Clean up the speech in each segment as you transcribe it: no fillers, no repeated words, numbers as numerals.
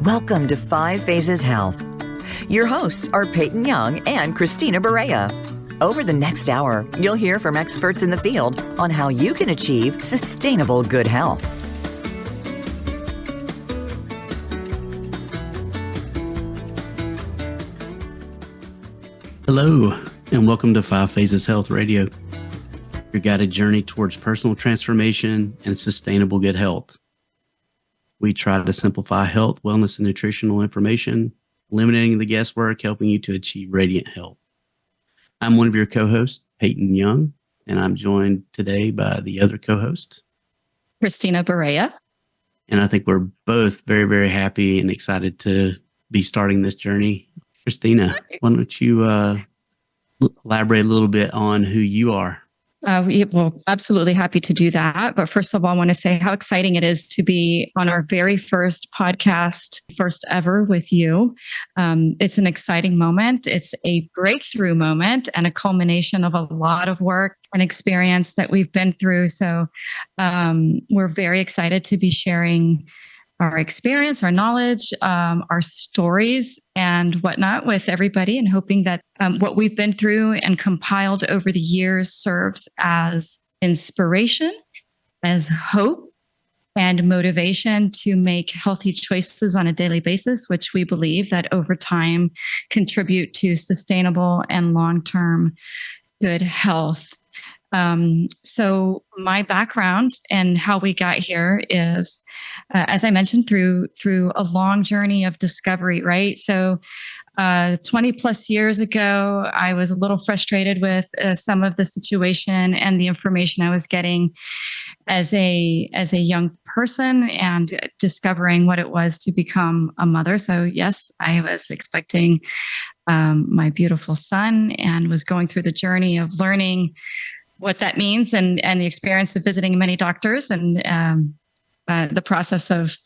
Welcome to 5 Phases Health. Your hosts are Peyton Young and Christina Barea. Over the next hour, you'll hear from experts in the field on how you can achieve sustainable good health. Hello, and welcome to 5 Phases Health Radio, your guided journey towards personal transformation and sustainable good health. We try to simplify health, wellness, and nutritional information, eliminating the guesswork, helping you to achieve radiant health. I'm one of your co-hosts, Peyton Young, and I'm joined today by the other co-host, Christina Barea. And I think we're both very, very happy and excited to be starting this journey. Christina, why don't you elaborate a little bit on who you are? Well, absolutely happy to do that. But first of all, I want to say how exciting it is to be on our very first podcast, first ever with you. It's an exciting moment. It's a breakthrough moment and a culmination of a lot of work and experience that we've been through. So we're very excited to be sharing our experience, our knowledge, our stories and whatnot with everybody, and hoping that what we've been through and compiled over the years serves as inspiration, as hope, and motivation to make healthy choices on a daily basis, which we believe that over time contribute to sustainable and long-term good health. So my background and how we got here is, as I mentioned, through a long journey of discovery, right? So 20 plus years ago, I was a little frustrated with some of the situation and the information I was getting as a young person and discovering what it was to become a mother. So yes, I was expecting my beautiful son and was going through the journey of learning what that means and the experience of visiting many doctors and the process of,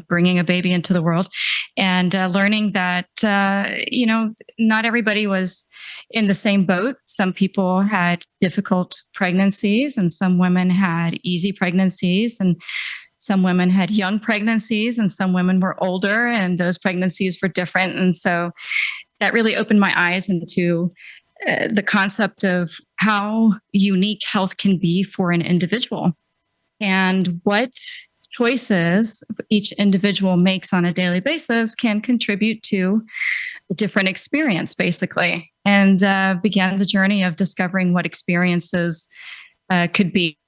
bringing a baby into the world and learning that, not everybody was in the same boat. Some people had difficult pregnancies and some women had easy pregnancies and some women had young pregnancies and some women were older and those pregnancies were different. And so that really opened my eyes into the concept of how unique health can be for an individual and what choices each individual makes on a daily basis can contribute to a different experience, basically, and began the journey of discovering what experiences could be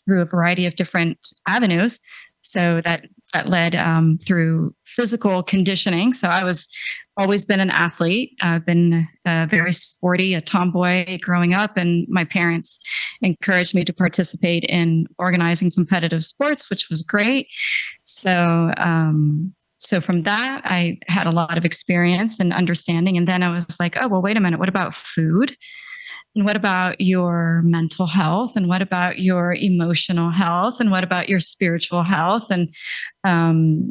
through a variety of different avenues. So that led through physical conditioning. So I was always been an athlete. I've been very sporty, a tomboy growing up, and my parents encouraged me to participate in organizing competitive sports, which was great. So from that, I had a lot of experience and understanding. And then I was like, oh, well, wait a minute. What about food? And what about your mental health? And what about your emotional health? And what about your spiritual health? And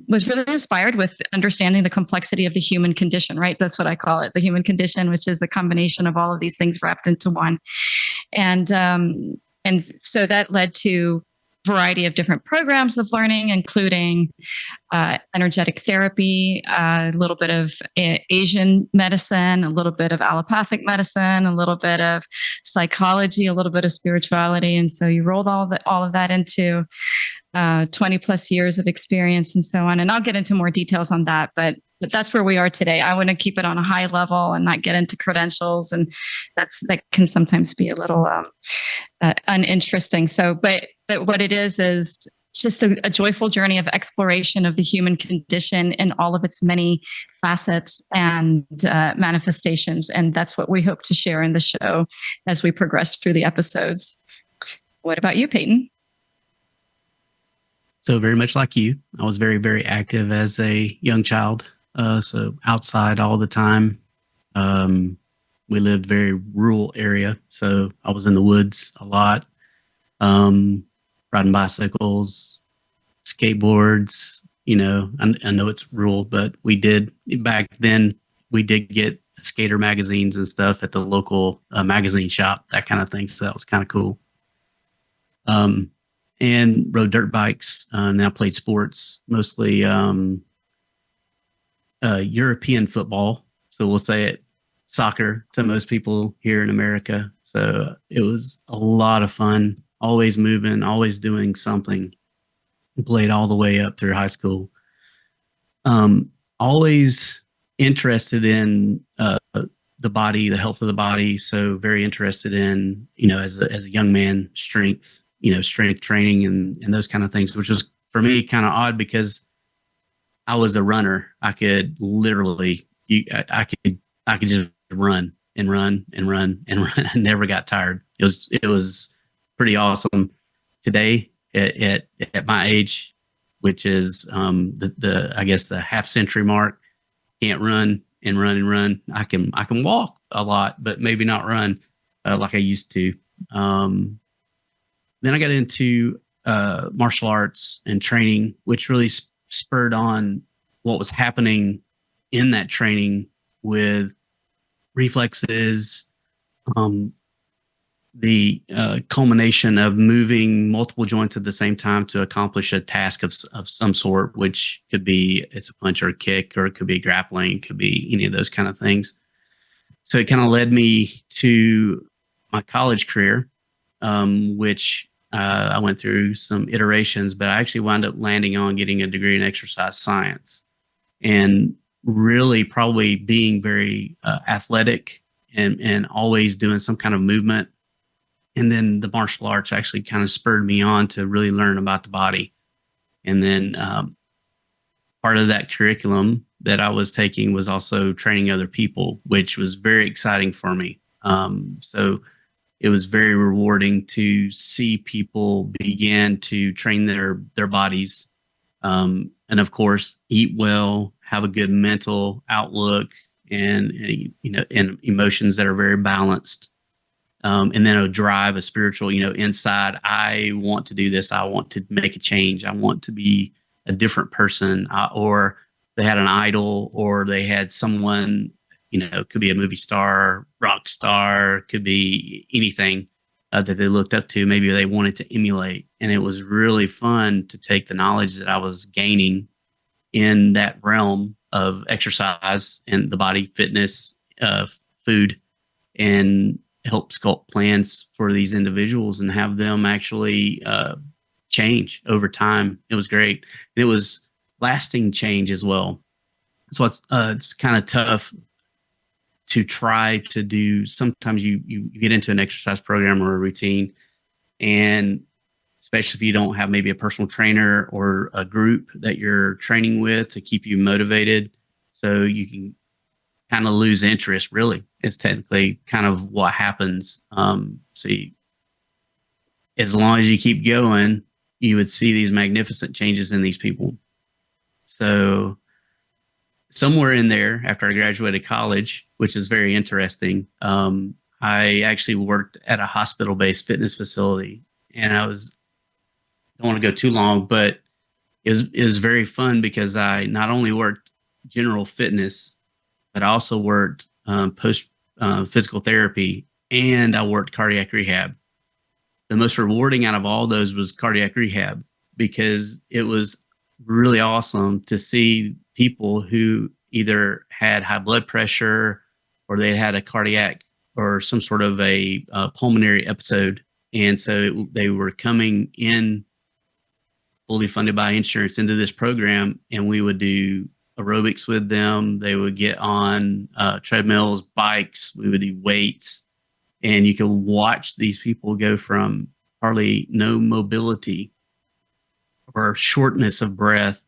was really inspired with understanding the complexity of the human condition, right? That's what I call it, the human condition, which is the combination of all of these things wrapped into one. And so that led to variety of different programs of learning, including energetic therapy, a little bit of Asian medicine, a little bit of allopathic medicine, a little bit of psychology, a little bit of spirituality. And so you rolled all of that into 20 plus years of experience and so on. And I'll get into more details on that, but that's where we are today. I want to keep it on a high level and not get into credentials. And that can sometimes be a little uninteresting. So, but what it is just a joyful journey of exploration of the human condition in all of its many facets and manifestations. And that's what we hope to share in the show as we progress through the episodes. What about you, Peyton? So very much like you, I was very, very active as a young child. So outside all the time. We lived very rural area. So I was in the woods a lot, riding bicycles, skateboards, I know it's rural, but back then we did get skater magazines and stuff at the local magazine shop, that kind of thing. So that was kind of cool. And rode dirt bikes. And I played sports, mostly European football. So we'll say it soccer to most people here in America. So it was a lot of fun, always moving, always doing something. Played all the way up through high school. Always interested in the body, the health of the body. So very interested in, as a young man, strength training and those kind of things, which was for me kind of odd because I was a runner. I could literally, I could just run and run and run and run. I never got tired. It was pretty awesome. Today at my age, which is the I guess the half century mark, can't run and run and run. I can walk a lot, but maybe not run like I used to. Then I got into martial arts and training, which really spurred on what was happening in that training with reflexes, the culmination of moving multiple joints at the same time to accomplish a task of some sort, which could be it's a punch or a kick, or it could be grappling, it could be any of those kind of things. So it kind of led me to my college career, which I went through some iterations, but I actually wound up landing on getting a degree in exercise science, and really probably being very athletic and always doing some kind of movement. And then the martial arts actually kind of spurred me on to really learn about the body. And then part of that curriculum that I was taking was also training other people, which was very exciting for me. So it was very rewarding to see people begin to train their bodies. And of course, eat well, have a good mental outlook, and emotions that are very balanced. And then a drive, a spiritual, inside. I want to do this. I want to make a change. I want to be a different person. Or they had an idol, or they had someone, could be a movie star, rock star, could be anything that they looked up to. Maybe they wanted to emulate. And it was really fun to take the knowledge that I was gaining in that realm of exercise and the body, fitness, food, and help sculpt plans for these individuals and have them actually change over time. It was great. And it was lasting change as well. So it's kind of tough to try to do. Sometimes you get into an exercise program or a routine, and especially if you don't have maybe a personal trainer or a group that you're training with to keep you motivated, so you can kind of lose interest. Really, it's technically kind of what happens. As long as you keep going, you would see these magnificent changes in these people. So somewhere in there, after I graduated college, which is very interesting, I actually worked at a hospital-based fitness facility, and don't want to go too long, but it was very fun because I not only worked general fitness, but I also worked post physical therapy, and I worked cardiac rehab. The most rewarding out of all those was cardiac rehab, because it was really awesome to see people who either had high blood pressure, or they had a cardiac or some sort of a pulmonary episode. And so they were coming in fully funded by insurance into this program, and we would do aerobics with them. They would get on treadmills, bikes. We would do weights, and you could watch these people go from hardly no mobility or shortness of breath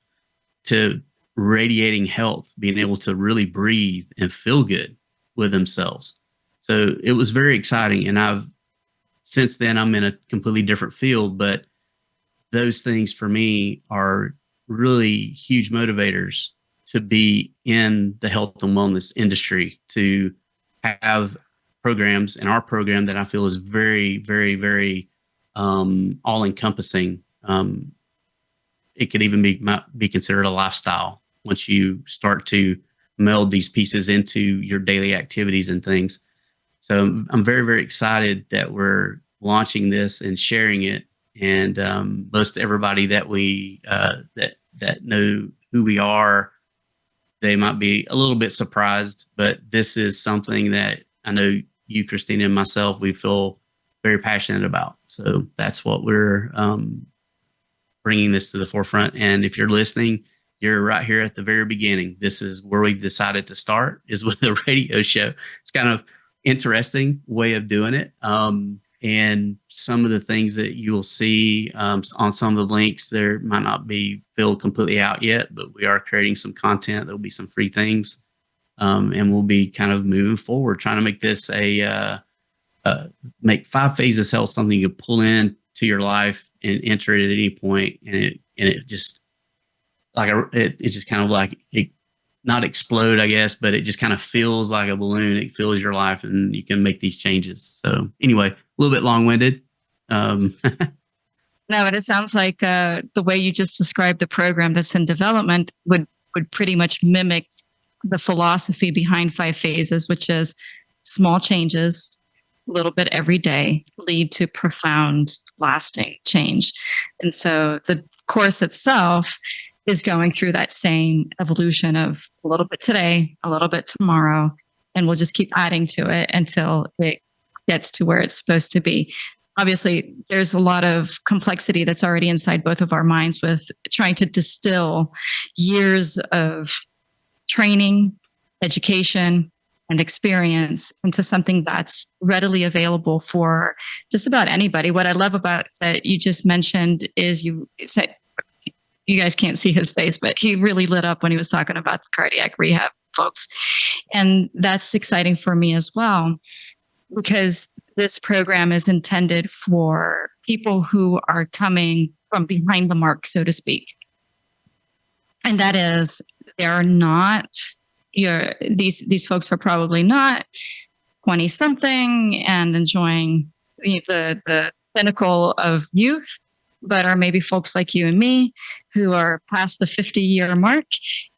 to radiating health, being able to really breathe and feel good with themselves. So it was very exciting. And since then, I'm in a completely different field, but those things for me are really huge motivators to be in the health and wellness industry, to have programs, and our program that I feel is very, very, very all encompassing. It could even be considered a lifestyle once you start to meld these pieces into your daily activities and things. So I'm very, very excited that we're launching this and sharing it. And most everybody that we that know who we are they might be a little bit surprised, but this is something that I know you, Christina, and myself, we feel very passionate about. So that's what we're bringing this to the forefront. And if you're listening, you're right here at the very beginning. This is where we've decided to start, is with a radio show. It's kind of interesting way of doing it. And some of the things that you will see on some of the links there might not be filled completely out yet, but we are creating some content. There'll be some free things. And we'll be kind of moving forward, trying to make this make 5 Phases Health something you can pull in to your life and enter it at any point. And it just it just kind of like it, not explode, I guess, but it just kind of feels like a balloon. It fills your life and you can make these changes. So anyway, a little bit long-winded. No, but it sounds like the way you just described the program that's in development would pretty much mimic the philosophy behind 5 Phases, which is small changes, a little bit every day, lead to profound, lasting change. And so the course itself is going through that same evolution of a little bit today, a little bit tomorrow, and we'll just keep adding to it until it gets to where it's supposed to be. Obviously, there's a lot of complexity that's already inside both of our minds with trying to distill years of training, education, and experience into something that's readily available for just about anybody. What I love about that you just mentioned is you said, you guys can't see his face, but he really lit up when he was talking about the cardiac rehab folks. And that's exciting for me as well, because this program is intended for people who are coming from behind the mark, so to speak. And that is, they're not, these folks are probably not 20 something and enjoying the pinnacle of youth, but are maybe folks like you and me who are past the 50-year mark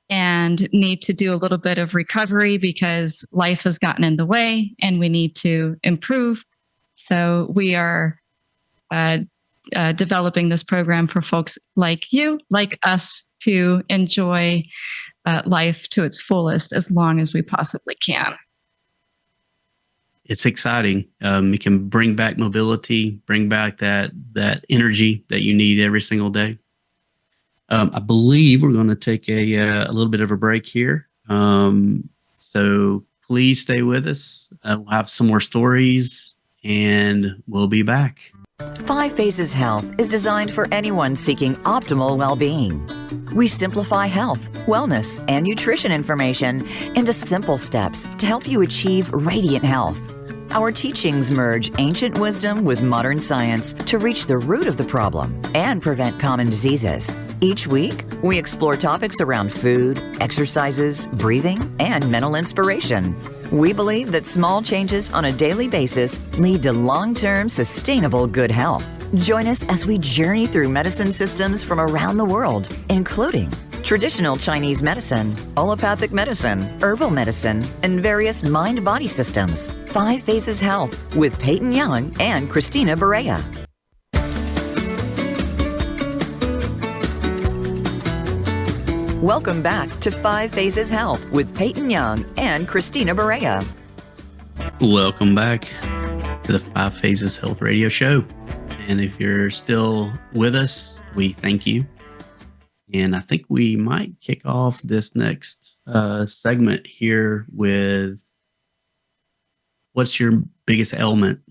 and need to do a little bit of recovery because life has gotten in the way and we need to improve. So we are developing this program for folks like you, like us, to enjoy life to its fullest as long as we possibly can. It's exciting. It can bring back mobility, bring back that energy that you need every single day. I believe we're going to take a little bit of a break here. So please stay with us. We'll have some more stories and we'll be back. 5 Phases Health is designed for anyone seeking optimal well-being. We simplify health, wellness, and nutrition information into simple steps to help you achieve radiant health. Our teachings merge ancient wisdom with modern science to reach the root of the problem and prevent common diseases. Each week, we explore topics around food, exercises, breathing, and mental inspiration. We believe that small changes on a daily basis lead to long-term, sustainable good health. Join us as we journey through medicine systems from around the world, including traditional Chinese medicine, allopathic medicine, herbal medicine, and various mind-body systems. 5 Phases Health with Peyton Young and Christina Barea. Welcome back to 5 Phases Health with Peyton Young and Christina Barea. Welcome back to the 5 Phases Health Radio Show. And if you're still with us, we thank you. And I think we might kick off this next segment here with what's your biggest ailment?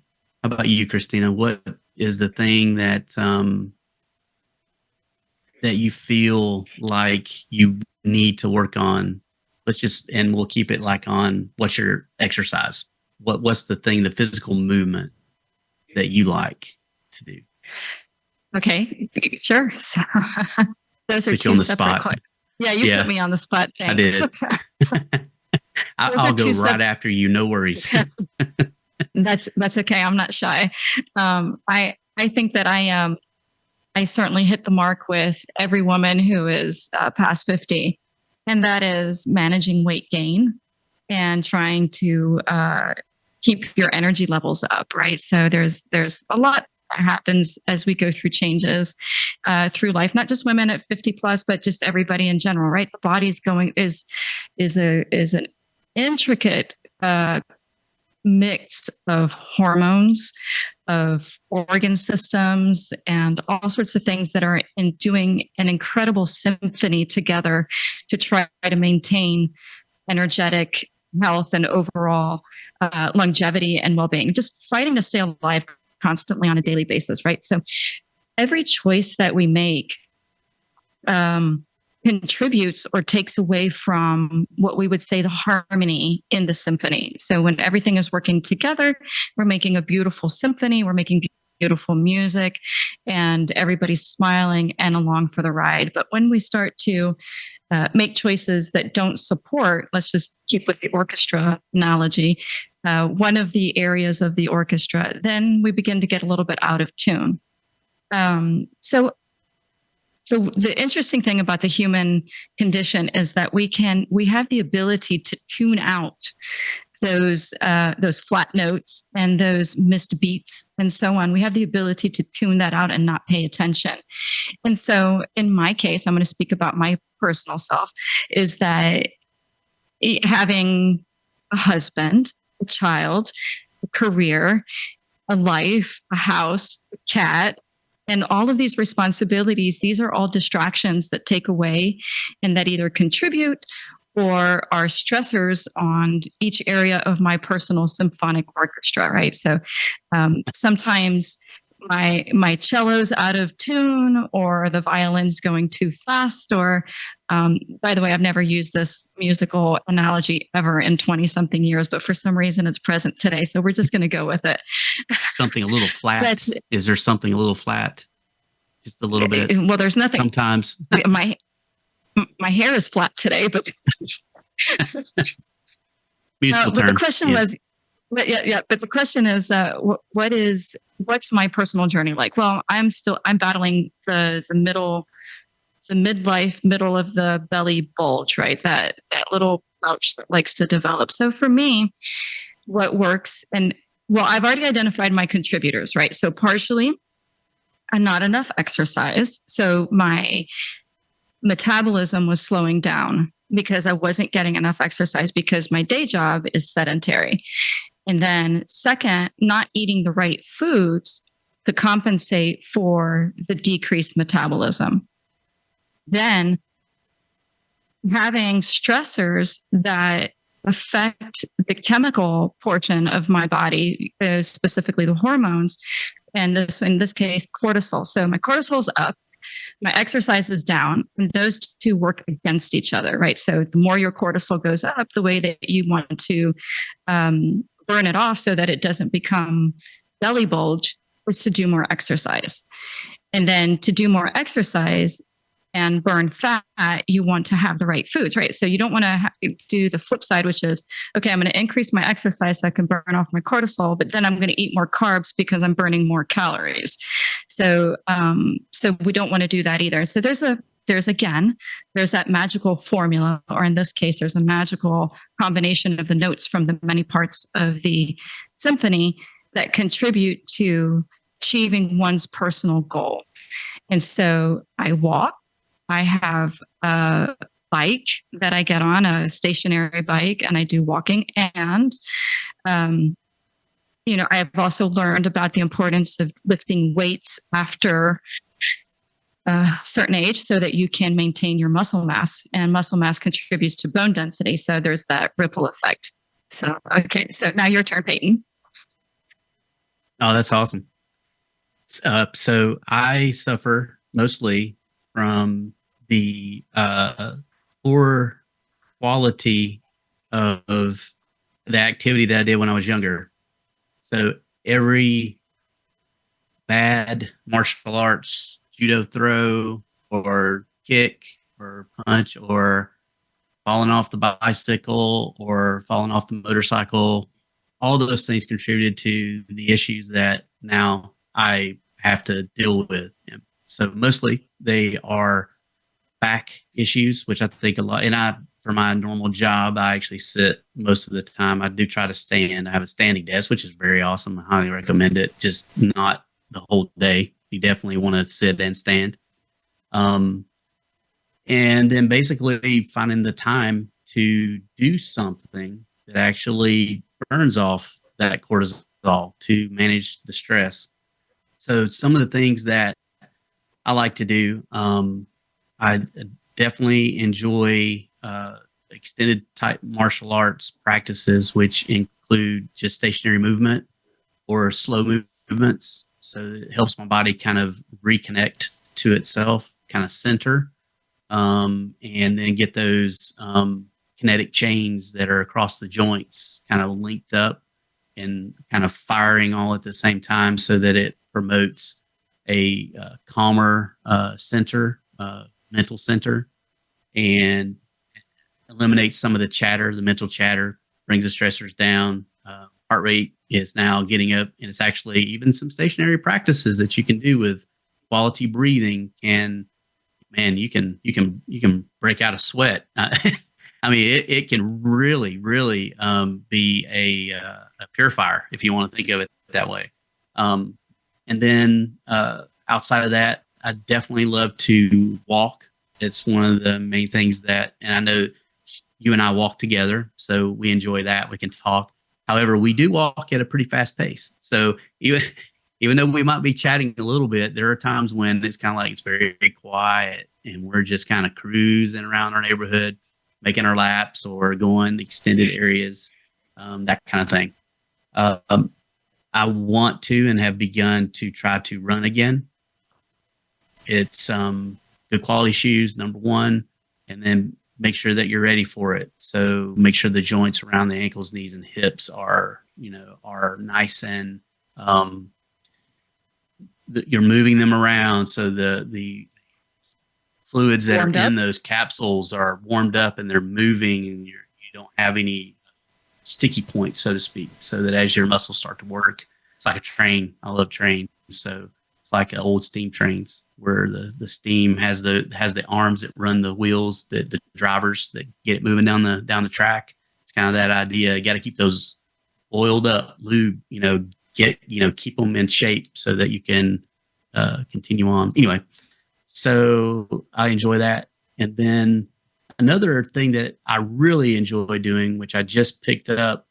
How about you, Christina? What is the thing that that you feel like you need to work on? And we'll keep it like on what's your exercise? What's the thing, the physical movement that you like to do? Okay, sure. So, those are put two you on the separate spot. questions. Yeah, you put me on the spot. Thanks. I did. I'll go right after you. No worries. That's okay. I'm not shy. I think that I certainly hit the mark with every woman who is past 50, and that is managing weight gain and trying to keep your energy levels up. Right. So there's a lot that happens as we go through changes through life, not just women at 50 plus, but just everybody in general, right? The body's is an intricate mix of hormones, of organ systems, and all sorts of things that are doing an incredible symphony together to try to maintain energetic health and overall longevity and well-being, just fighting to stay alive constantly on a daily basis, right? So every choice that we make contributes or takes away from what we would say the harmony in the symphony. So when everything is working together, we're making a beautiful symphony, we're making beautiful music, and everybody's smiling and along for the ride. But when we start to make choices that don't support, let's just keep with the orchestra analogy, one of the areas of the orchestra, then we begin to get a little bit out of tune. So the interesting thing about the human condition is that we have the ability to tune out those flat notes and those missed beats and so on. We have the ability to tune that out and not pay attention. And so in my case, I'm going to speak about my personal self, is that having a husband, a child, a career, a life, a house, a cat, and all of these responsibilities, these are all distractions that take away and that either contribute or are stressors on each area of my personal symphonic orchestra, right? So sometimes my cello's out of tune, or the violin's going too fast, or by the way, I've never used this musical analogy ever in 20-something years, but for some reason it's present today. So we're just going to go with it. Something a little flat. Is there something a little flat? Just a little bit? Well, there's nothing. Sometimes. My hair is flat today, but musical but term. the question was, but the question is, what's my personal journey like? Well, I'm battling the midlife, middle of the belly bulge, right? That little pouch that likes to develop. So for me, what works, I've already identified my contributors, right? So partially, not enough exercise. So my metabolism was slowing down because I wasn't getting enough exercise because my day job is sedentary. And then second, not eating the right foods to compensate for the decreased metabolism. Then having stressors that affect the chemical portion of my body, specifically the hormones, and in this case, cortisol. So my cortisol's up, my exercise is down, and those two work against each other, right? So the more your cortisol goes up, the way that you want to burn it off so that it doesn't become belly bulge is to do more exercise. And then to do more exercise and burn fat, you want to have the right foods, right? So you don't want to do the flip side, which is, okay, I'm going to increase my exercise so I can burn off my cortisol, but then I'm going to eat more carbs because I'm burning more calories. So we don't want to do that either. So there's that magical formula, or in this case, there's a magical combination of the notes from the many parts of the symphony that contribute to achieving one's personal goal. And so I walk. I have a bike that I get on, a stationary bike, and I do walking. And, I've also learned about the importance of lifting weights after a certain age so that you can maintain your muscle mass, and muscle mass contributes to bone density. So there's that ripple effect. So, okay. So now your turn, Peyton. Oh, that's awesome. So I suffer mostly from the poor quality of the activity that I did when I was younger. So every bad martial arts, judo throw or kick or punch or falling off the bicycle or falling off the motorcycle, all those things contributed to the issues that now I have to deal with. So mostly they are back issues, which I think a lot, and for my normal job, I actually sit most of the time. I do try to stand. I have a standing desk, which is very awesome. I highly recommend it. Just not the whole day. You definitely want to sit and stand. And then basically finding the time to do something that actually burns off that cortisol to manage the stress. So some of the things that I like to do, I definitely enjoy extended type martial arts practices, which include just stationary movement or slow movements. So it helps my body kind of reconnect to itself, kind of center, and then get those kinetic chains that are across the joints kind of linked up and kind of firing all at the same time, so that it promotes a calmer center, mental center, and eliminates some of the chatter, the mental chatter, brings the stressors down. Heart rate is now getting up, and it's actually even some stationary practices that you can do with quality breathing. And man, you can break out a sweat. I mean, it can really be a purifier, if you want to think of it that way. And then outside of that, I definitely love to walk. It's one of the main things and I know you and I walk together, so we enjoy that. We can talk. However, we do walk at a pretty fast pace. So even though we might be chatting a little bit, there are times when it's kind of like it's very, very quiet and we're just kind of cruising around our neighborhood, making our laps or going extended areas, that kind of thing. I want to and have begun to try to run again. It's good quality shoes, number one, and then make sure that you're ready for it. So make sure the joints around the ankles, knees, and hips are nice and you're moving them around. So the fluids that are in those capsules are warmed up and they're moving, and you don't have any sticky points, so to speak, so that as your muscles start to work, it's like a train. I love trains. So it's like old steam trains where the steam has the arms that run the wheels, the drivers that get it moving down the track. It's kind of that idea. You got to keep those oiled up, lube, keep them in shape so that you can continue on. Anyway, so I enjoy that. And then another thing that I really enjoy doing, which I just picked up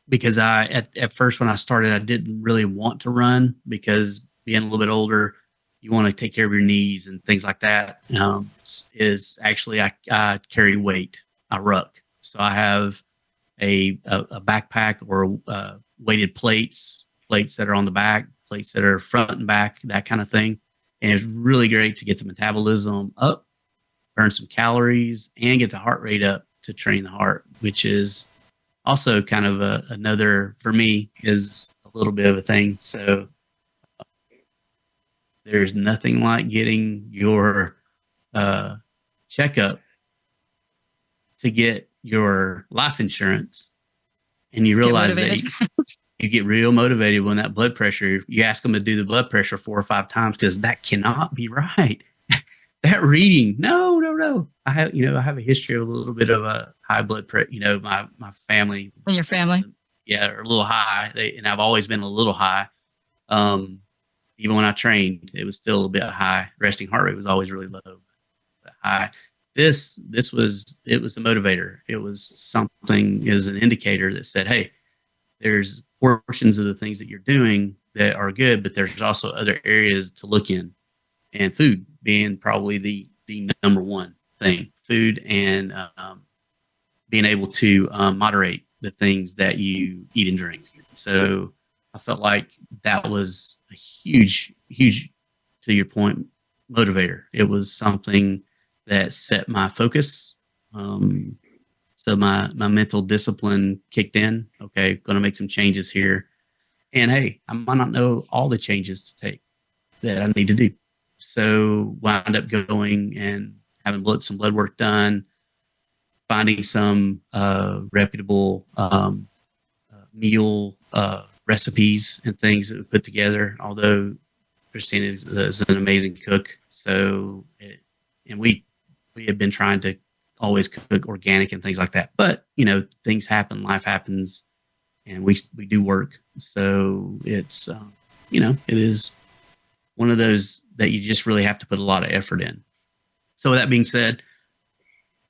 because at first when I started, I didn't really want to run because being a little bit older, you want to take care of your knees and things like that. Is actually I carry weight. I ruck. So I have a backpack or weighted plates that are on the back, plates that are front and back, that kind of thing. And it's really great to get the metabolism up, burn some calories, and get the heart rate up to train the heart, which is also kind of another, for me, is a little bit of a thing. So there's nothing like getting your checkup to get your life insurance, and you realize that you get real motivated when that blood pressure, you ask them to do the blood pressure 4 or 5 times because that cannot be right. That reading, no. I have a history of a little bit of a high blood pressure. My family. And your family? Yeah, are a little high. And I've always been a little high. Even when I trained, it was still a bit high. Resting heart rate was always really low, but high. This was a motivator. It was something, it was an indicator that said, hey, there's portions of the things that you're doing that are good, but there's also other areas to look in. And food being probably the number one thing. Food and being able to moderate the things that you eat and drink. So I felt like that was a huge, to your point, motivator. It was something that set my focus. So my mental discipline kicked in. Okay, going to make some changes here. And hey, I might not know all the changes to take that I need to do. So wound up going and having some blood work done, finding some reputable meal recipes and things that we put together. Although Christina is an amazing cook, so we have been trying to always cook organic and things like that. But things happen, life happens, and we do work. So it's it is one of those that you just really have to put a lot of effort in. So with that being said,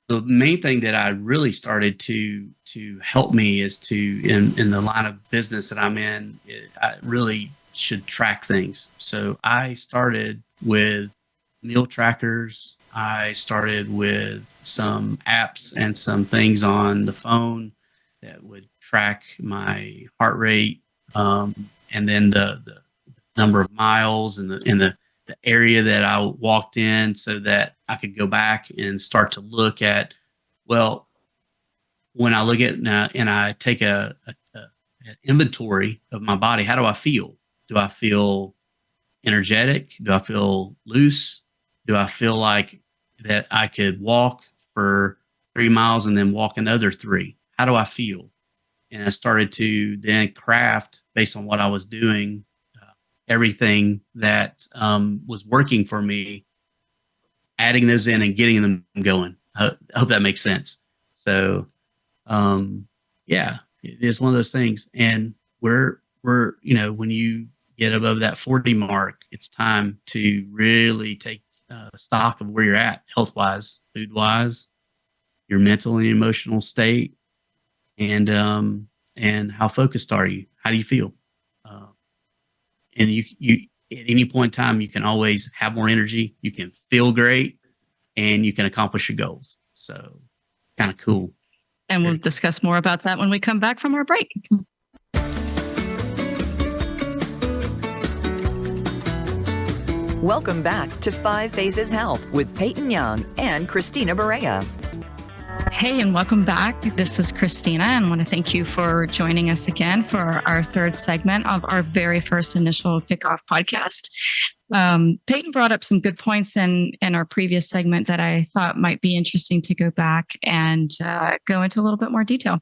the main thing that I really started to help me is in the line of business that I'm in, I really should track things. So I started with meal trackers. I started with some apps and some things on the phone that would track my heart rate, and then the number of miles and the area that I walked in, so that I could go back and start to look at, well, when I look at now and I take an inventory of my body, how do I feel? Do I feel energetic? Do I feel loose? Do I feel like that I could walk for 3 miles and then walk another 3? How do I feel? And I started to then craft, based on what I was doing, everything that was working for me, adding those in and getting them going. I hope that makes sense. So, yeah, it is one of those things. And we're when you get above that 40 mark, it's time to really take stock of where you're at, health-wise, food-wise, your mental and emotional state, and how focused are you? How do you feel? And you at any point in time, you can always have more energy. You can feel great, and you can accomplish your goals. So, kind of cool. And we'll discuss more about that when we come back from our break. Welcome back to 5 Phases Health with Peyton Young and Christina Barea. Hey, and welcome back. This is Christina, and I want to thank you for joining us again for our third segment of our very first initial kickoff podcast. Peyton brought up some good points in our previous segment that I thought might be interesting to go back and go into a little bit more detail.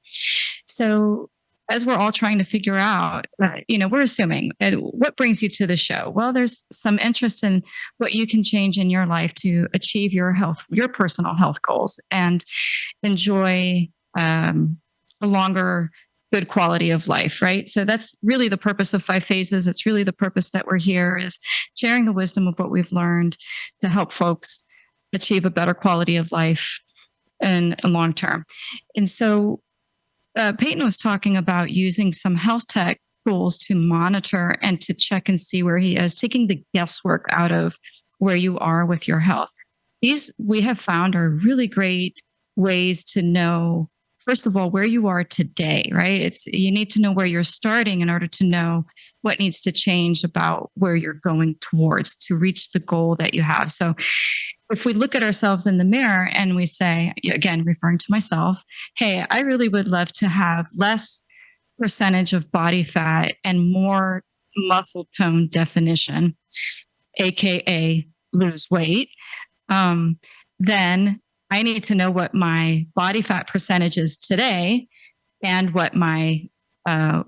So, as we're all trying to figure out, we're assuming what brings you to the show. Well, there's some interest in what you can change in your life to achieve your personal health goals, and enjoy a longer, good quality of life, right? So that's really the purpose of 5 Phases. It's really the purpose that we're here, is sharing the wisdom of what we've learned to help folks achieve a better quality of life in long term. And so Peyton was talking about using some health tech tools to monitor and to check and see where he is, taking the guesswork out of where you are with your health. These, we have found, are really great ways to know, first of all, where you are today, right? You need to know where you're starting in order to know what needs to change about where you're going towards to reach the goal that you have. So if we look at ourselves in the mirror and we say, again, referring to myself, hey, I really would love to have less percentage of body fat and more muscle tone definition, AKA lose weight, then I need to know what my body fat percentage is today and what my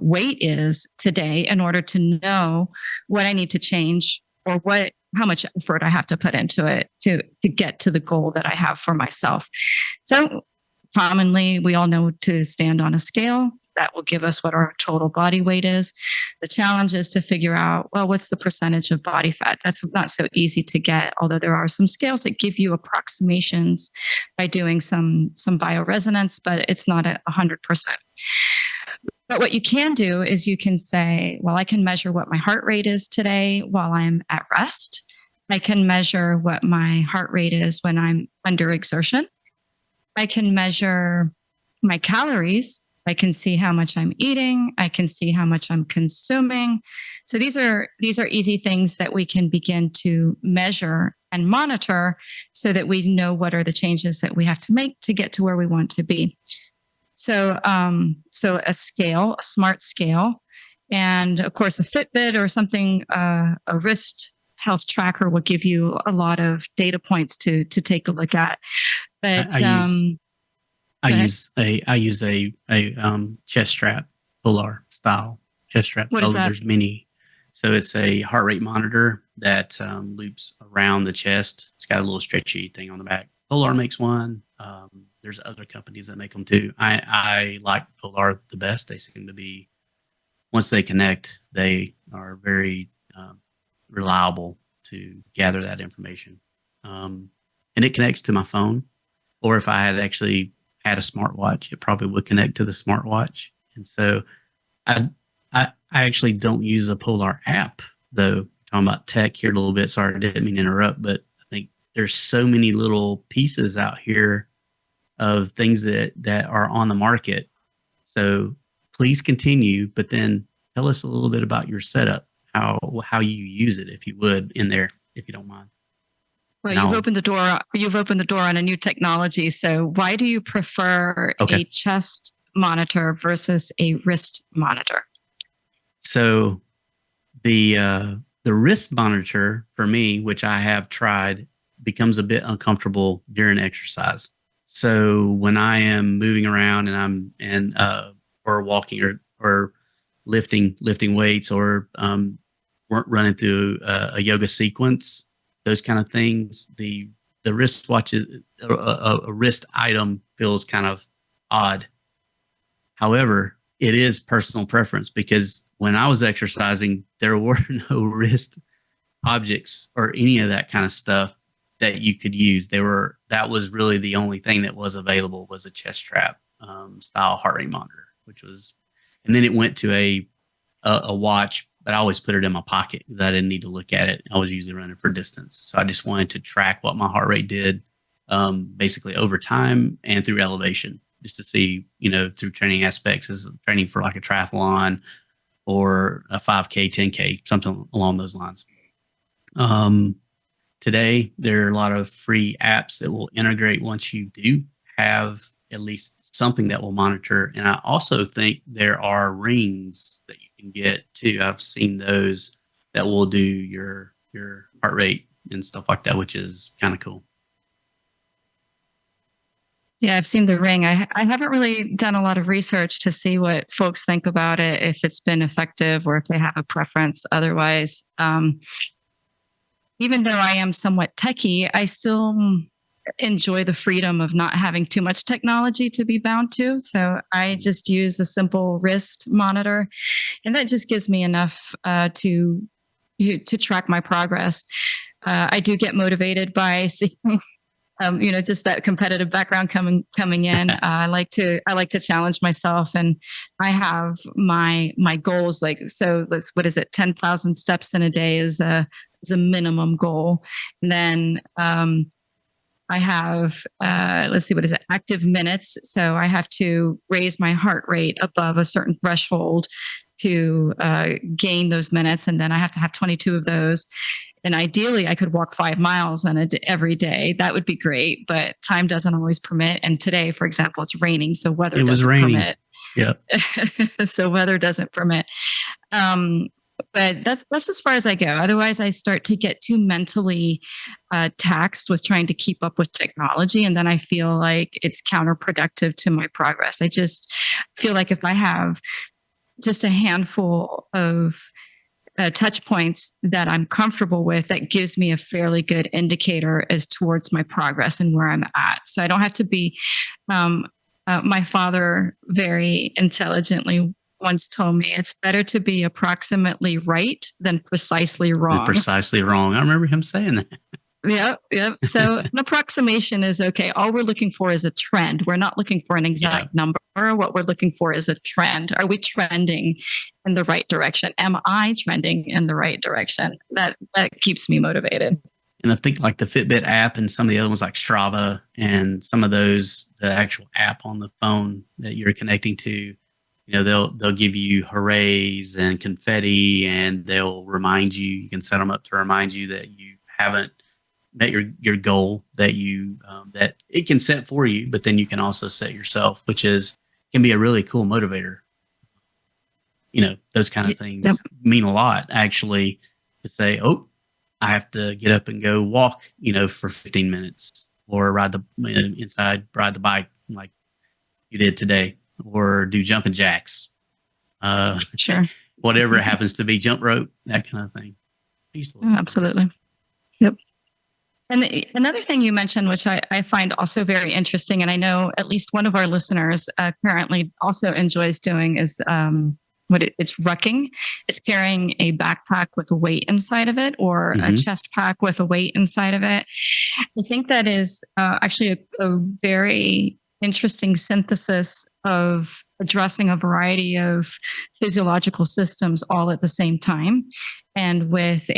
weight is today in order to know what I need to change, or how much effort I have to put into it to get to the goal that I have for myself. So commonly, we all know to stand on a scale. That will give us what our total body weight is. The challenge is to figure out, well, what's the percentage of body fat? That's not so easy to get, although there are some scales that give you approximations by doing some bioresonance, but it's not 100%. But what you can do is you can say, well, I can measure what my heart rate is today while I'm at rest. I can measure what my heart rate is when I'm under exertion. I can measure my calories. I can see how much I'm eating. I can see how much I'm consuming. So these are easy things that we can begin to measure and monitor so that we know what are the changes that we have to make to get to where we want to be. So a scale, a smart scale, and of course a Fitbit or something, a wrist health tracker will give you a lot of data points to take a look at. But I use a chest strap, Polar style chest strap. What is that? There's many. So it's a heart rate monitor that loops around the chest. It's got a little stretchy thing on the back. Polar makes one. There's other companies that make them too. I like Polar the best. They seem to be, once they connect, they are very reliable to gather that information. And it connects to my phone, or if I had actually had a smartwatch, it probably would connect to the smartwatch. And so I actually don't use a Polar app, though. Talking about tech here a little bit. Sorry, I didn't mean to interrupt, but I think there's so many little pieces out here of things that are on the market. So please continue, but then tell us a little bit about your setup, how you use it, if you would, in there, if you don't mind. Well, you've opened the door. You've opened the door on a new technology. So why do you prefer a chest monitor versus a wrist monitor? So the wrist monitor for me, which I have tried, becomes a bit uncomfortable during exercise. So when I am moving around and or walking or lifting weights or running through a yoga sequence, those kind of things, the wristwatch is a wrist item feels kind of odd. However, it is personal preference, because when I was exercising, there were no wrist objects or any of that kind of stuff that you could use. That was really the only thing that was available, was a chest strap style heart rate monitor, and then it went to a watch, but I always put it in my pocket because I didn't need to look at it. I was usually running for distance. So I just wanted to track what my heart rate did, basically over time and through elevation, just to see, through training aspects, as training for like a triathlon or a 5K, 10K, something along those lines. Today, there are a lot of free apps that will integrate once you do have at least something that will monitor. And I also think there are rings that you can get too. I've seen those that will do your heart rate and stuff like that, which is kind of cool. Yeah, I've seen the ring. I haven't really done a lot of research to see what folks think about it, if it's been effective or if they have a preference. Otherwise, even though I am somewhat techie, I still enjoy the freedom of not having too much technology to be bound to. So I just use a simple wrist monitor, and that just gives me enough to track my progress. I do get motivated by seeing, just that competitive background coming in. I like to challenge myself, and I have my goals. What is it? 10,000 steps in a day is a minimum goal. And then I have, what is it? Active minutes. So I have to raise my heart rate above a certain threshold to gain those minutes. And then I have to have 22 of those. And ideally, I could walk 5 miles every day. That would be great, but time doesn't always permit. And today, for example, it's raining, so weather doesn't permit. Yeah. So weather doesn't permit. But that's as far as I go. Otherwise, I start to get too mentally taxed with trying to keep up with technology. And then I feel like it's counterproductive to my progress. I just feel like if I have just a handful of touch points that I'm comfortable with, that gives me a fairly good indicator as towards my progress and where I'm at. So I don't have to be, my father very intelligently once told me, it's better to be approximately right than precisely wrong. I remember him saying that. Yep. So an approximation is okay. All we're looking for is a trend. We're not looking for an exact number. What we're looking for is a trend. Are we trending in the right direction? Am I trending in the right direction? That keeps me motivated. And I think like the Fitbit app and some of the other ones like Strava and some of those, the actual app on the phone that you're connecting to, they'll give you hoorays and confetti, and they'll remind you. You can set them up to remind you that you haven't met your goal, that you that it can set for you, but then you can also set yourself, which can be a really cool motivator. Those kind of things mean a lot, actually, to say, oh, I have to get up and go walk, for 15 minutes, or ride the bike like you did today, or do jumping jacks, sure, whatever it happens to be, jump rope, that kind of thing. Absolutely. Yep. And another thing you mentioned, which I find also very interesting, and I know at least one of our listeners currently also enjoys doing, is it's rucking. It's carrying a backpack with a weight inside of it, or a chest pack with a weight inside of it. I think that is actually a very interesting synthesis of addressing a variety of physiological systems all at the same time, and with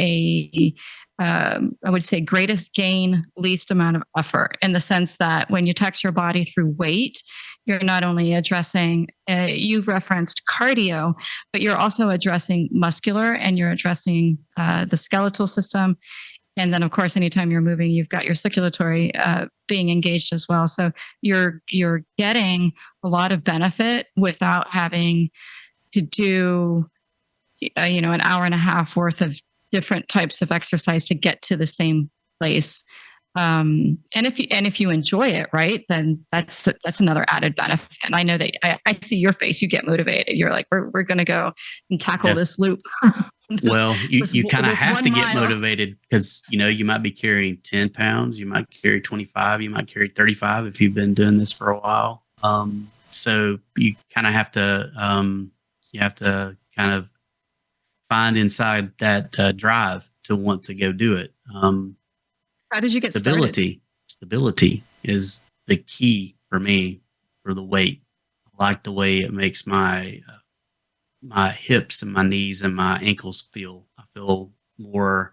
I would say greatest gain, least amount of effort, in the sense that when you tax your body through weight, you're not only addressing, you referenced cardio, but you're also addressing muscular, and you're addressing the skeletal system. And then, of course, anytime you're moving, you've got your circulatory being engaged as well. So you're getting a lot of benefit without having to do, an hour and a half worth of different types of exercise to get to the same place. And if you enjoy it, right, then that's another added benefit. And I know that I see your face; you get motivated. You're like, we're going to go and tackle this loop. You kind of have to get motivated, because you might be carrying 10 pounds, you might carry 25, you might carry 35 if you've been doing this for a while. So you kind of have to kind of find inside that drive to want to go do it. How did you get started? Stability is the key for me for the weight. I like the way it makes my hips and my knees and my ankles feel. I feel more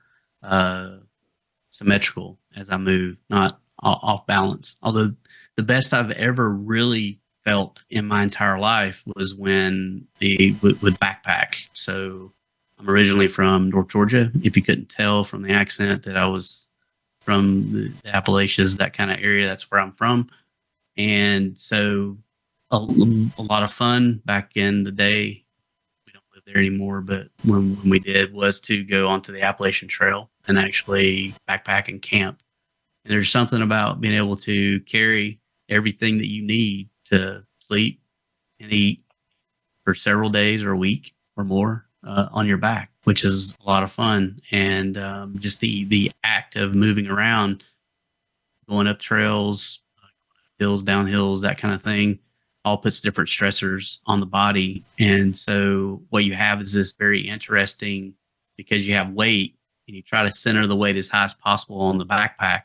symmetrical as I move, not off balance. Although the best I've ever really felt in my entire life was when with backpack. So I'm originally from North Georgia. If you couldn't tell from the accent that I was from the Appalachians, that kind of area, that's where I'm from. And so a lot of fun back in the day. We don't live there anymore, but when we did, was to go onto the Appalachian Trail and actually backpack and camp. And there's something about being able to carry everything that you need to sleep and eat for several days or a week or more on your back, which is a lot of fun. And just the act of moving around, going up trails, hills, down hills, that kind of thing, all puts different stressors on the body. And so what you have is this very interesting, because you have weight and you try to center the weight as high as possible on the backpack.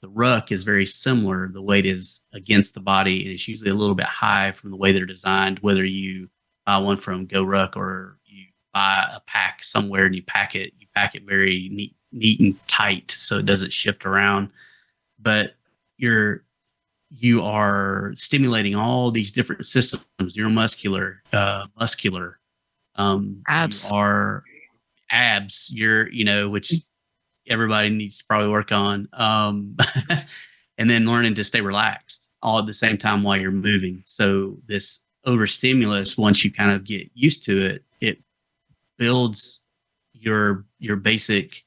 The ruck is very similar. The weight is against the body, and it's usually a little bit high from the way they're designed, whether you buy one from Go Ruck or you buy a pack somewhere and you pack it very neat and tight so it doesn't shift around. But you are stimulating all these different systems, neuromuscular, muscular, abs, which everybody needs to probably work on. And then learning to stay relaxed all at the same time while you're moving. So this overstimulus, once you kind of get used to it, it builds your basic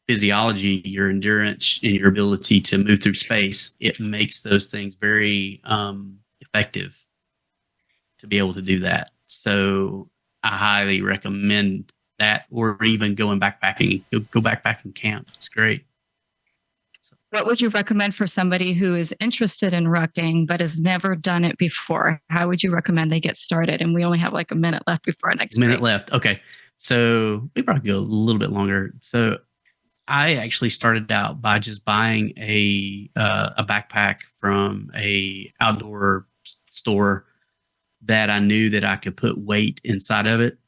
physiology, your endurance, and your ability to move through space. It makes those things very effective to be able to do that. So I highly recommend that, or even going backpacking. Go backpacking camp. It's great. What would you recommend for somebody who is interested in rucking but has never done it before? How would you recommend they get started? And we only have like a minute left before our next break. Left. Okay. So we probably go a little bit longer. So I actually started out by just buying a backpack from a outdoor store that I knew that I could put weight inside of it.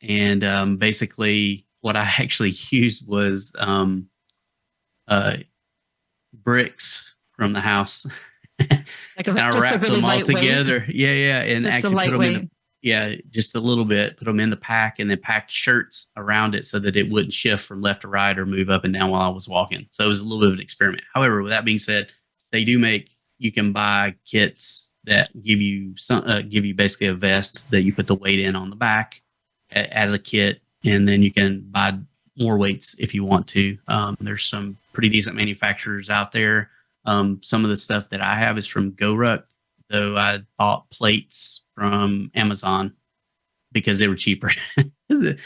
And basically what I actually used was bricks from the house. Like and I wrapped them all together. Weight. Yeah. And just actually put them in just a little bit, put them in the pack, and then packed shirts around it so that it wouldn't shift from left to right or move up and down while I was walking. So it was a little bit of an experiment. However, with that being said, you can buy kits that give you basically a vest that you put the weight in on the back as a kit, and then you can buy more weights if you want to. There's some pretty decent manufacturers out there. Some of the stuff that I have is from Go Ruck, though I bought plates from Amazon because they were cheaper. But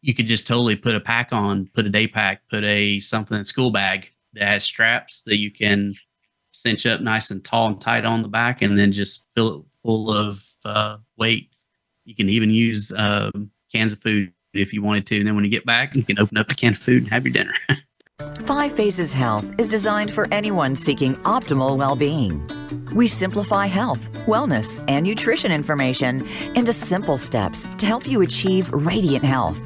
you could just totally put a pack on, put a day pack, put a school bag that has straps that you can cinch up nice and tall and tight on the back, and then just fill it full of weight. You can even use cans of food if you wanted to. And then when you get back, you can open up the can of food and have your dinner. 5 Phases Health is designed for anyone seeking optimal well-being. We simplify health, wellness, and nutrition information into simple steps to help you achieve radiant health.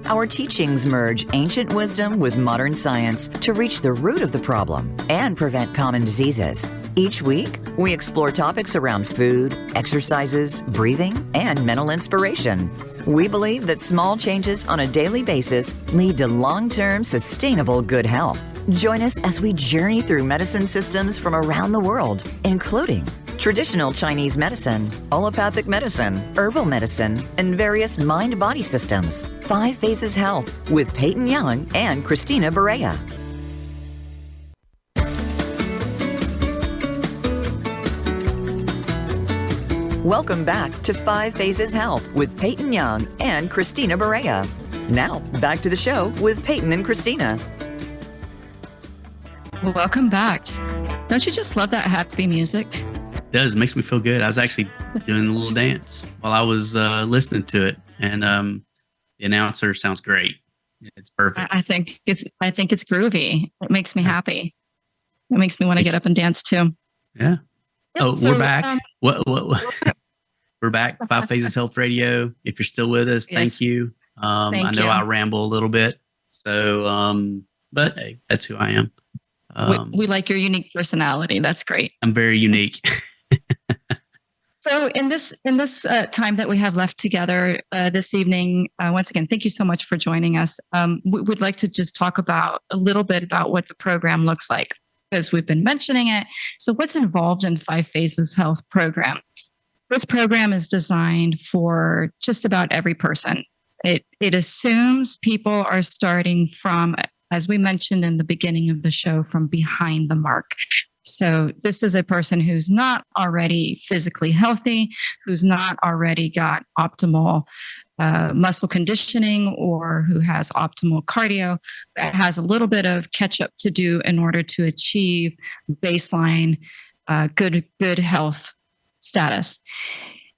Our teachings merge ancient wisdom with modern science to reach the root of the problem and prevent common diseases. Each week, we explore topics around food, exercises, breathing, and mental inspiration. We believe that small changes on a daily basis lead to long-term sustainable good health. Join us as we journey through medicine systems from around the world, including traditional Chinese medicine, allopathic medicine, herbal medicine, and various mind-body systems. 5 Phases Health with Peyton Young and Christina Barea. Welcome back to 5 Phases Health with Peyton Young and Christina Barea. Now, back to the show with Peyton and Christina. Welcome back. Don't you just love that happy music? It does. It makes me feel good. I was actually doing a little dance while I was listening to it. And the announcer sounds great. It's perfect. I think it's groovy. It makes me happy. It makes me want to get up and dance too. Yeah. Yep, we're back. What? We're back. 5 Phases Health Radio. If you're still with us, thank you. I know I ramble a little bit. So, but hey, that's who I am. We like your unique personality. That's great. I'm very unique. So in this time that we have left together this evening, once again, thank you so much for joining us. We would like to just talk about a little bit about what the program looks like, because we've been mentioning it. So what's involved in 5 Phases Health program? This program is designed for just about every person. It assumes people are starting from, as we mentioned in the beginning of the show, from behind the mark. So this is a person who's not already physically healthy, who's not already got optimal muscle conditioning, or who has optimal cardio, that has a little bit of catch up to do in order to achieve baseline good health status.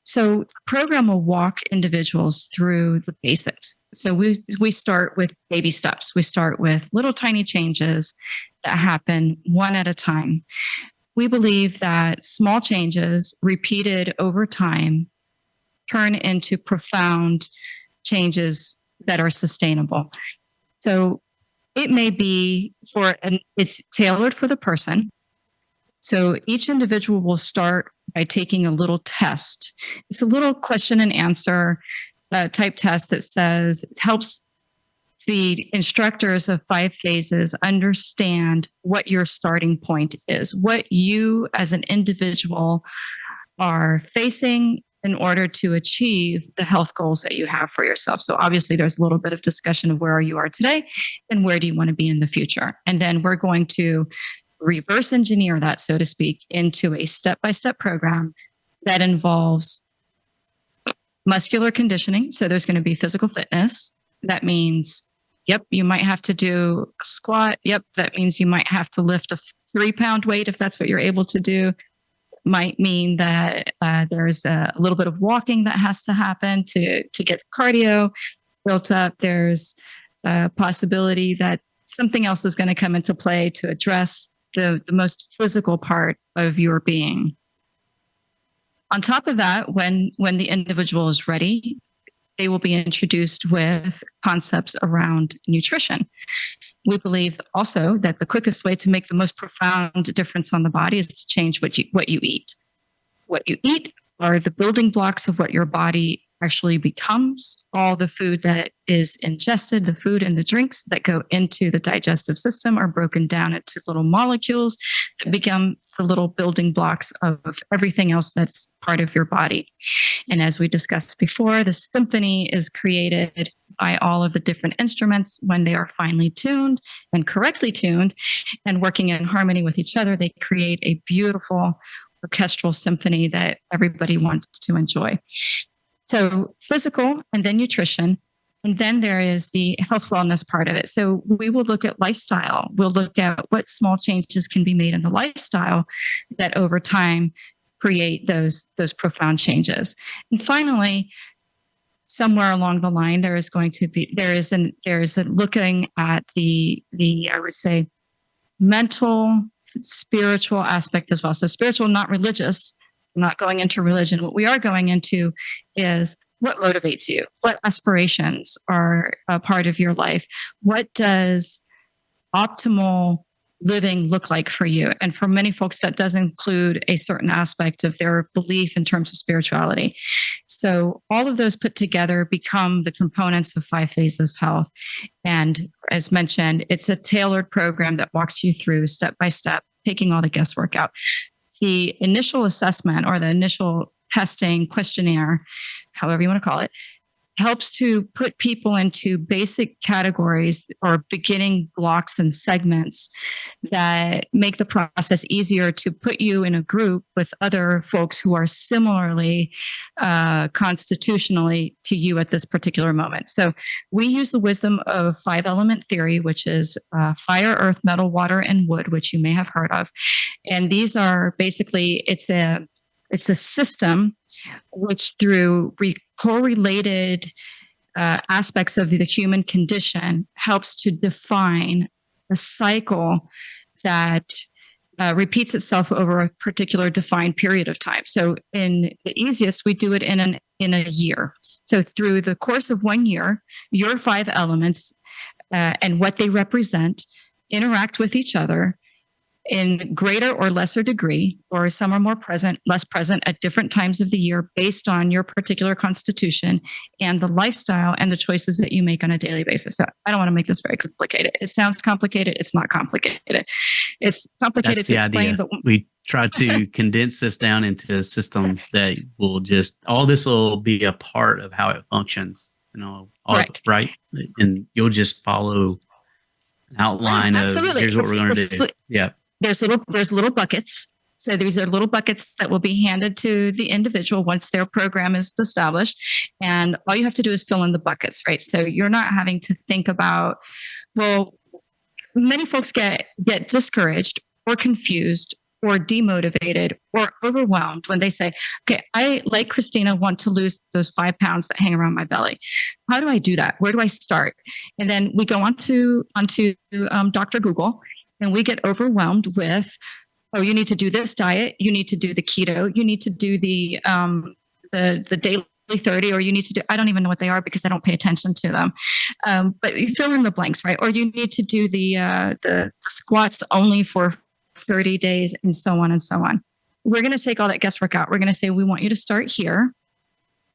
So the program will walk individuals through the basics. So we start with baby steps. We start with little tiny changes that happen one at a time. We believe that small changes repeated over time turn into profound changes that are sustainable. So it may be it's tailored for the person. So each individual will start by taking a little test. It's a little question and answer type test that says it helps the instructors of 5 Phases understand what your starting point is, what you as an individual are facing in order to achieve the health goals that you have for yourself. So obviously there's a little bit of discussion of where you are today and where do you want to be in the future. And then we're going to reverse engineer that, so to speak, into a step-by-step program that involves muscular conditioning. So there's going to be physical fitness. That means, yep, you might have to do a squat. Yep, that means you might have to lift a 3-pound weight if that's what you're able to do. Might mean that there's a little bit of walking that has to happen to get cardio built up. There's a possibility that something else is going to come into play to address the most physical part of your being. On top of that, when the individual is ready, they will be introduced with concepts around nutrition. We believe also that the quickest way to make the most profound difference on the body is to change what you eat. What you eat are the building blocks of what your body actually becomes. All the food that is ingested, the food and the drinks that go into the digestive system are broken down into little molecules that become the little building blocks of everything else that's part of your body. And as we discussed before, the symphony is created by all of the different instruments. When they are finely tuned and correctly tuned and working in harmony with each other, they create a beautiful orchestral symphony that everybody wants to enjoy. So physical and then nutrition. And then there is the health wellness part of it. So we will look at lifestyle. We'll look at what small changes can be made in the lifestyle that over time create those profound changes. And finally, somewhere along the line, there is a looking at the I would say mental, spiritual aspect as well. So spiritual, not religious. I'm not going into religion. What we are going into is what motivates you, what aspirations are a part of your life, what does optimal living look like for you? And for many folks, that does include a certain aspect of their belief in terms of spirituality. So all of those put together become the components of 5 Phases Health. And as mentioned, it's a tailored program that walks you through step by step, taking all the guesswork out. The initial assessment or the initial testing questionnaire, however you want to call it, helps to put people into basic categories or beginning blocks and segments that make the process easier to put you in a group with other folks who are similarly constitutionally to you at this particular moment. So we use the wisdom of 5-element theory, which is fire, earth, metal, water, and wood, which you may have heard of. And these are basically, it's a system which through correlated aspects of the human condition helps to define a cycle that repeats itself over a particular defined period of time. So in the easiest, we do it in a year. So through the course of 1 year, your 5 elements and what they represent interact with each other in greater or lesser degree, or some are more present, less present at different times of the year based on your particular constitution and the lifestyle and the choices that you make on a daily basis. So I don't want to make this very complicated. It sounds complicated. It's not complicated. It's complicated That's to the explain, idea. but We try to condense this down into a system that will all this will be a part of how it functions, right? And you'll just follow an outline of here's what we're going to do. Yeah. There's little buckets. So these are little buckets that will be handed to the individual once their program is established. And all you have to do is fill in the buckets, right? So you're not having to think about, well, many folks get discouraged or confused or demotivated or overwhelmed when they say, okay, I, like Christina, want to lose those 5 pounds that hang around my belly. How do I do that? Where do I start? And then we go onto Dr. Google, and we get overwhelmed with, oh, you need to do this diet. You need to do the keto. You need to do the daily 30, or you need to do, I don't even know what they are because I don't pay attention to them. But you fill in the blanks, right? Or you need to do the squats only for 30 days and so on and so on. We're going to take all that guesswork out. We're going to say, we want you to start here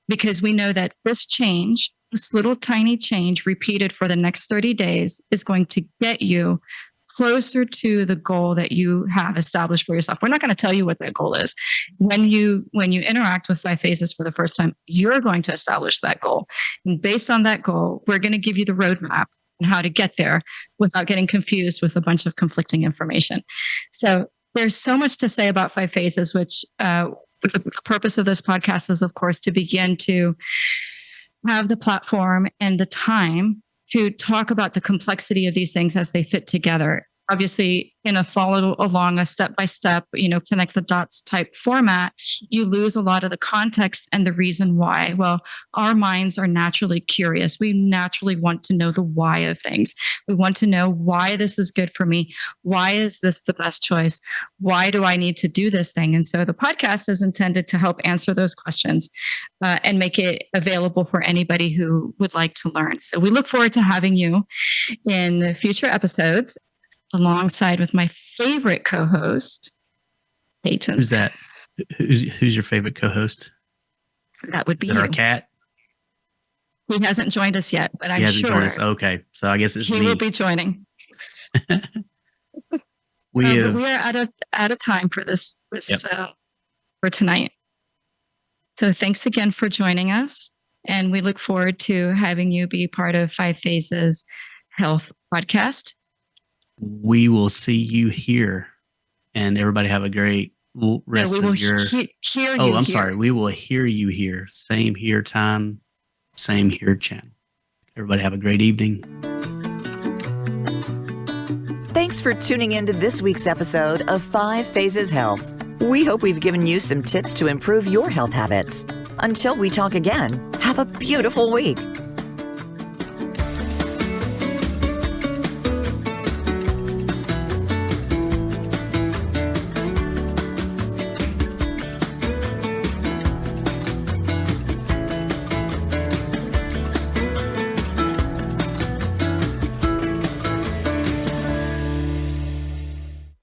because we know that this little tiny change repeated for the next 30 days is going to get you closer to the goal that you have established for yourself. We're not going to tell you what that goal is. When you interact with 5 Phases for the first time, you're going to establish that goal. And based on that goal, we're going to give you the roadmap and how to get there without getting confused with a bunch of conflicting information. So there's so much to say about 5 Phases, which the purpose of this podcast is, of course, to begin to have the platform and the time to talk about the complexity of these things as they fit together. Obviously, in a follow along a step-by-step, connect the dots type format, you lose a lot of the context and the reason why. Well, our minds are naturally curious. We naturally want to know the why of things. We want to know why this is good for me. Why is this the best choice? Why do I need to do this thing? And so the podcast is intended to help answer those questions and make it available for anybody who would like to learn. So we look forward to having you in future episodes, alongside with my favorite co-host, Peyton. Who's that? Who's your favorite co-host? That would be you. Our cat? He hasn't joined us yet, but I'm sure. He hasn't joined us. Okay. So I guess it's he me. will be joining. we are out of time for this for tonight. So thanks again for joining us. And we look forward to having you be part of 5 Phases Health Podcast. We will see you here, and everybody have a great rest of your. Hear you. Oh, I'm sorry. We will hear you here. Same here time, same here channel. Everybody have a great evening. Thanks for tuning in to this week's episode of 5 Phases Health. We hope we've given you some tips to improve your health habits. Until we talk again, have a beautiful week.